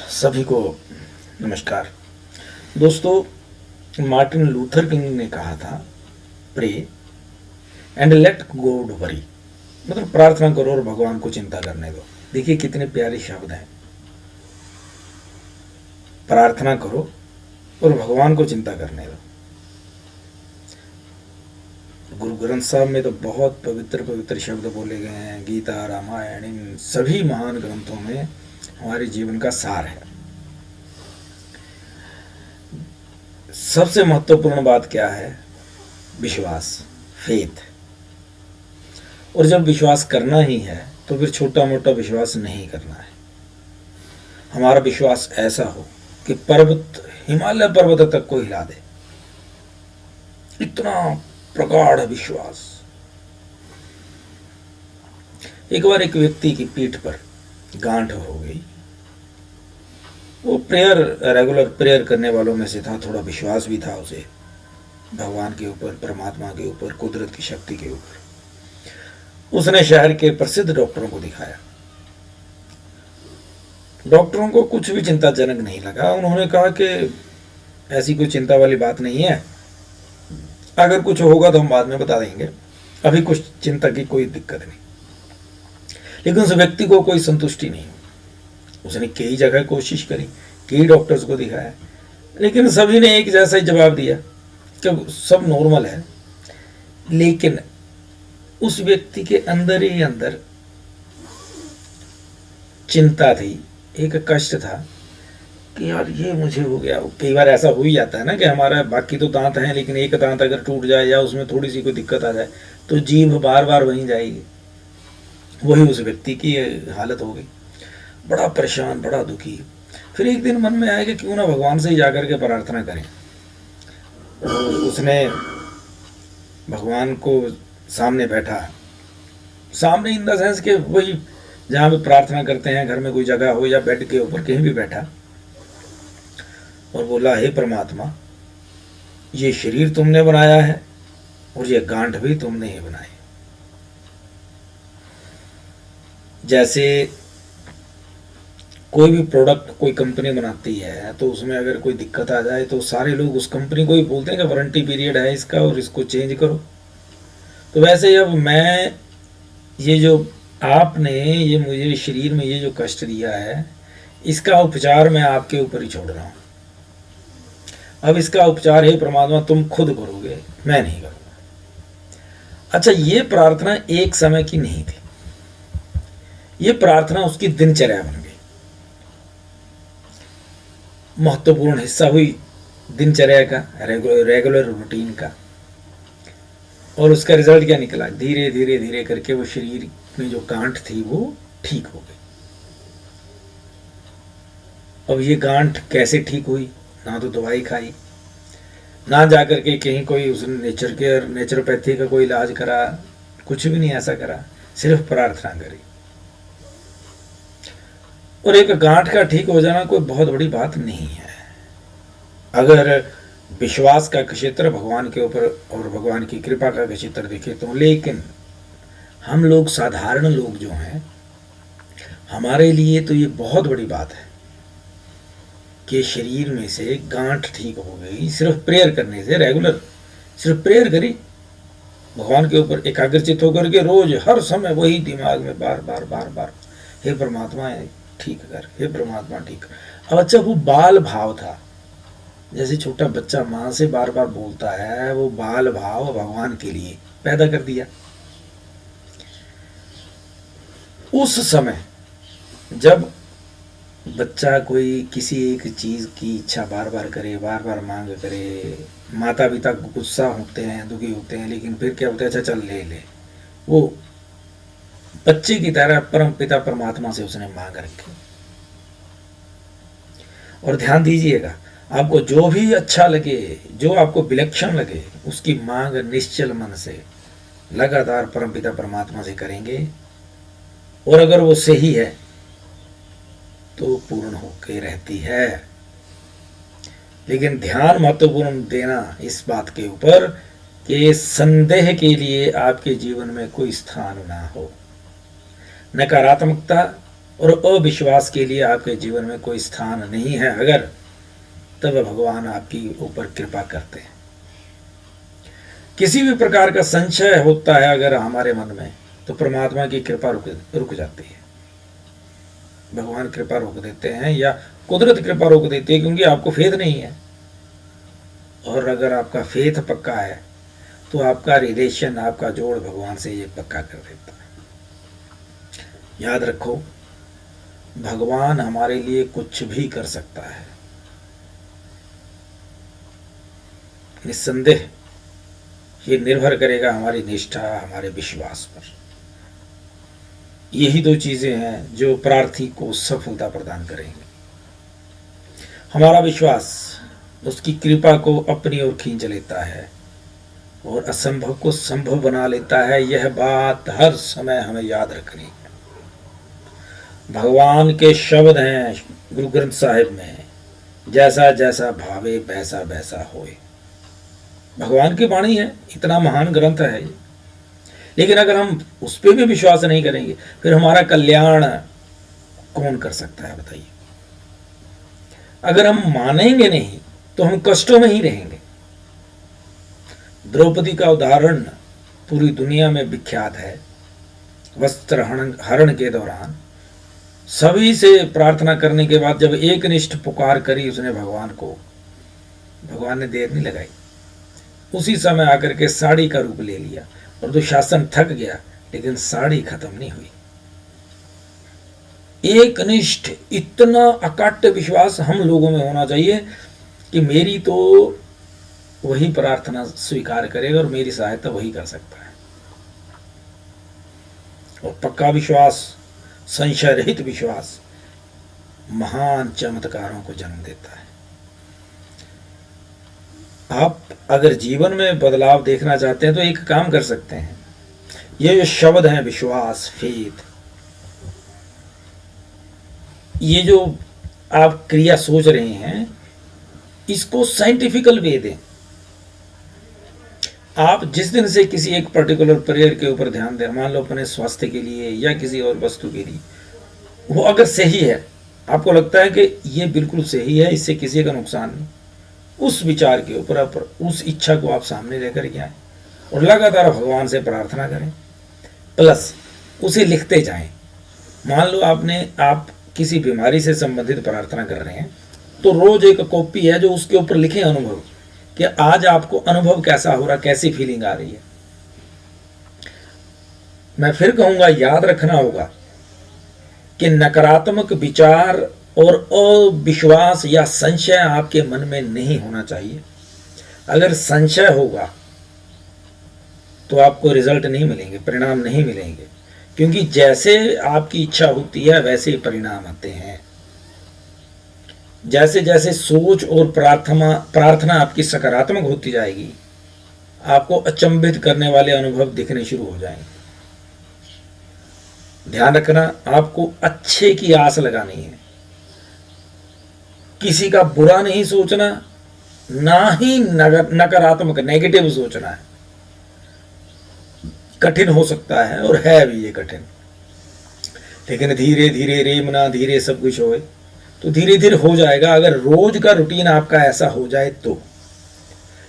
सभी को नमस्कार। दोस्तों, मार्टिन लूथर किंग ने कहा था, pray and let God worry, मतलब प्रार्थना करो और भगवान को चिंता करने दो। देखिए कितने प्यारे शब्द हैं। प्रार्थना करो और भगवान को चिंता करने दो। गुरु ग्रंथ साहब में तो बहुत पवित्र पवित्र शब्द बोले गए हैं। गीता, रामायण, इन सभी महान ग्रंथों में हमारे जीवन का सार है। सबसे महत्वपूर्ण बात क्या है? विश्वास, फेथ। और जब विश्वास करना ही है तो फिर छोटा मोटा विश्वास नहीं करना है। हमारा विश्वास ऐसा हो कि पर्वत, हिमालय पर्वत तक को हिला दे, इतना प्रगाढ़ विश्वास। एक बार एक व्यक्ति की पीठ पर गांठ हो गई। वो रेगुलर प्रेयर करने वालों में से था। थोड़ा विश्वास भी था उसे भगवान के ऊपर, परमात्मा के ऊपर, कुदरत की शक्ति के ऊपर। उसने शहर के प्रसिद्ध डॉक्टरों को दिखाया। डॉक्टरों को कुछ भी चिंताजनक नहीं लगा। उन्होंने कहा कि ऐसी कोई चिंता वाली बात नहीं है, अगर कुछ होगा तो हम बाद में बता देंगे, अभी कुछ चिंता की कोई दिक्कत नहीं। लेकिन उस व्यक्ति को कोई संतुष्टि नहीं। उसने कई जगह कोशिश करी, कई डॉक्टर्स को दिखाया, लेकिन सभी ने एक जैसा ही जवाब दिया कि सब नॉर्मल है। लेकिन उस व्यक्ति के अंदर ही अंदर चिंता थी, एक कष्ट था कि यार ये मुझे हो गया। कई बार ऐसा हो ही जाता है ना कि हमारा बाकी तो दांत हैं, लेकिन एक दांत अगर टूट जाए या उसमें थोड़ी सी कोई दिक्कत आ जाए तो जीभ बार बार वहीं जाएगी। वही उस व्यक्ति की हालत हो गई। बड़ा परेशान, बड़ा दुखी। फिर एक दिन मन में आया कि क्यों ना भगवान से ही जाकर के प्रार्थना करें। तो उसने भगवान को सामने बैठा, सामने इन द सेंस के वही जहाँ पे प्रार्थना करते हैं, घर में कोई जगह हो या बेड के ऊपर कहीं भी बैठा, और बोला, हे परमात्मा, ये शरीर तुमने बनाया है और ये गांठ भी तुमने ही बनाई। जैसे कोई भी प्रोडक्ट कोई कंपनी बनाती है तो उसमें अगर कोई दिक्कत आ जाए तो सारे लोग उस कंपनी को ही बोलते हैं कि वारंटी पीरियड है इसका और इसको चेंज करो। तो वैसे अब मैं, ये जो आपने ये मुझे शरीर में ये जो कष्ट दिया है, इसका उपचार मैं आपके ऊपर ही छोड़ रहा हूँ। अब इसका उपचार हे परमात्मा तुम खुद करोगे, मैं नहीं करूँगा। अच्छा, ये प्रार्थना एक समय की नहीं थी, ये प्रार्थना उसकी दिनचर्या बन गई, महत्वपूर्ण हिस्सा हुई दिनचर्या का, रेगुलर रूटीन का। और उसका रिजल्ट क्या निकला? धीरे धीरे धीरे करके वो शरीर में जो गांठ थी वो ठीक हो गई। अब ये गांठ कैसे ठीक हुई? ना तो दवाई खाई, ना जाकर के कहीं कोई उसने नेचुरोपैथी का कोई इलाज करा, कुछ भी नहीं ऐसा करा, सिर्फ प्रार्थना करी। और एक गांठ का ठीक हो जाना कोई बहुत बड़ी बात नहीं है, अगर विश्वास का क्षेत्र भगवान के ऊपर और भगवान की कृपा का क्षेत्र देखे तो। लेकिन हम लोग, साधारण लोग जो हैं, हमारे लिए तो ये बहुत बड़ी बात है कि शरीर में से गांठ ठीक हो गई सिर्फ प्रेयर करने से। रेगुलर सिर्फ प्रेयर करी, भगवान के ऊपर एकाग्रचित होकर के रोज हर समय वही दिमाग में बार बार बार बार, हे परमात्मा ठीक कर, हे परमात्मा ठीक कर। अब अच्छा, वो बाल भाव था, जैसे छोटा बच्चा माँ से बार बार बोलता है, वो बाल भाव भगवान के लिए पैदा कर दिया। उस समय जब बच्चा कोई किसी एक चीज की इच्छा बार बार करे, बार बार मांग करे, माता पिता गुस्सा होते हैं, दुखी होते हैं, लेकिन फिर क्या होता है, अच्छा चल ले ले। वो बच्चे की तरह परम पिता परमात्मा से उसने मांग रखी। और ध्यान दीजिएगा, आपको जो भी अच्छा लगे, जो आपको विलक्षण लगे, उसकी मांग निश्चल मन से लगातार परमपिता परमात्मा से करेंगे, और अगर वो सही है तो पूर्ण होकर रहती है। लेकिन ध्यान महत्वपूर्ण देना इस बात के ऊपर कि संदेह के लिए आपके जीवन में कोई स्थान ना हो। नकारात्मकता और अविश्वास के लिए आपके जीवन में कोई स्थान नहीं है अगर, तब भगवान आपकी ऊपर कृपा करते हैं। किसी भी प्रकार का संशय होता है अगर हमारे मन में, तो परमात्मा की कृपा रुक जाती है। भगवान कृपा रोक देते हैं या कुदरत कृपा रोक देती है, क्योंकि आपको फेथ नहीं है। और अगर आपका फेथ पक्का है तो आपका रिलेशन, आपका जोड़ भगवान से ये पक्का कर देता है। याद रखो, भगवान हमारे लिए कुछ भी कर सकता है। निस्संदेह ये निर्भर करेगा हमारी निष्ठा, हमारे विश्वास पर। यही दो चीजें हैं जो प्रार्थी को सफलता प्रदान करेंगे। हमारा विश्वास उसकी कृपा को अपनी ओर खींच लेता है और असंभव को संभव बना लेता है। यह बात हर समय हमें याद रखनी है। भगवान के शब्द हैं गुरु ग्रंथ साहिब में, जैसा जैसा भावे वैसा वैसा होए। भगवान की वाणी है, इतना महान ग्रंथ है ये। लेकिन अगर हम उस पर भी विश्वास नहीं करेंगे, फिर हमारा कल्याण कौन कर सकता है बताइए। अगर हम मानेंगे नहीं तो हम कष्टों में ही रहेंगे। द्रौपदी का उदाहरण पूरी दुनिया में विख्यात है। वस्त्र हरण के दौरान सभी से प्रार्थना करने के बाद जब एकनिष्ठ पुकार करी उसने भगवान को, भगवान ने देर नहीं लगाई, उसी समय आकर के साड़ी का रूप ले लिया। और दुशासन थक गया, लेकिन साड़ी खत्म नहीं हुई। एकनिष्ठ, इतना अकाट्य विश्वास हम लोगों में होना चाहिए कि मेरी तो वही प्रार्थना स्वीकार करेगा और मेरी सहायता वही कर सकता है। और पक्का विश्वास, संशय रहित विश्वास महान चमत्कारों को जन्म देता है। आप अगर जीवन में बदलाव देखना चाहते हैं तो एक काम कर सकते हैं। ये जो शब्द हैं विश्वास, फेथ, ये जो आप क्रिया सोच रहे हैं, इसको साइंटिफिकल वे दें। आप जिस दिन से किसी एक पर्टिकुलर प्रेयर के ऊपर ध्यान दें, मान लो अपने स्वास्थ्य के लिए या किसी और वस्तु के लिए, वो अगर सही है, आपको लगता है कि ये बिल्कुल सही है, इससे किसी का नुकसान नहीं, उस विचार के ऊपर आप उस इच्छा को आप सामने लेकर के आए और लगातार भगवान से प्रार्थना करें, प्लस उसे लिखते जाएं। मान लो आप किसी बीमारी से संबंधित प्रार्थना कर रहे हैं, तो रोज एक कॉपी है जो उसके ऊपर लिखें अनुभव, कि आज आपको अनुभव कैसा हो रहा, कैसी फीलिंग आ रही है। मैं फिर कहूंगा, याद रखना होगा कि नकारात्मक विचार और अविश्वास या संशय आपके मन में नहीं होना चाहिए। अगर संशय होगा तो आपको रिजल्ट नहीं मिलेंगे, परिणाम नहीं मिलेंगे, क्योंकि जैसे आपकी इच्छा होती है वैसे ही परिणाम आते हैं। जैसे जैसे सोच और प्रार्थना आपकी सकारात्मक होती जाएगी, आपको अचंभित करने वाले अनुभव दिखने शुरू हो जाएंगे। ध्यान रखना, आपको अच्छे की आस लगानी है, किसी का बुरा नहीं सोचना, ना ही नकारात्मक नेगेटिव सोचना है। कठिन हो सकता है और है भी ये कठिन, लेकिन धीरे धीरे रेमना धीरे सब कुछ होए तो धीरे धीरे हो जाएगा। अगर रोज का रूटीन आपका ऐसा हो जाए तो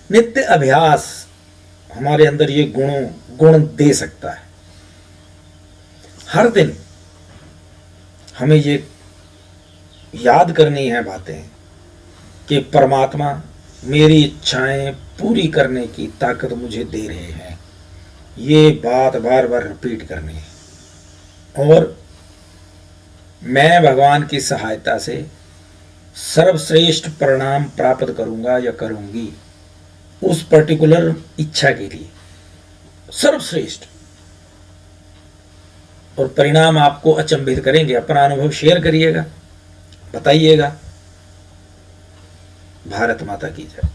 नित्य अभ्यास हमारे अंदर ये गुण दे सकता है। हर दिन हमें ये याद करनी है बातें कि परमात्मा मेरी इच्छाएं पूरी करने की ताकत मुझे दे रहे हैं। ये बात बार बार रिपीट करनी है और मैं भगवान की सहायता से सर्वश्रेष्ठ परिणाम प्राप्त करूंगा या करूंगी उस पर्टिकुलर इच्छा के लिए, सर्वश्रेष्ठ। और परिणाम आपको अचंभित करेंगे। अपना अनुभव शेयर करिएगा, बताइएगा। भारत माता की जय।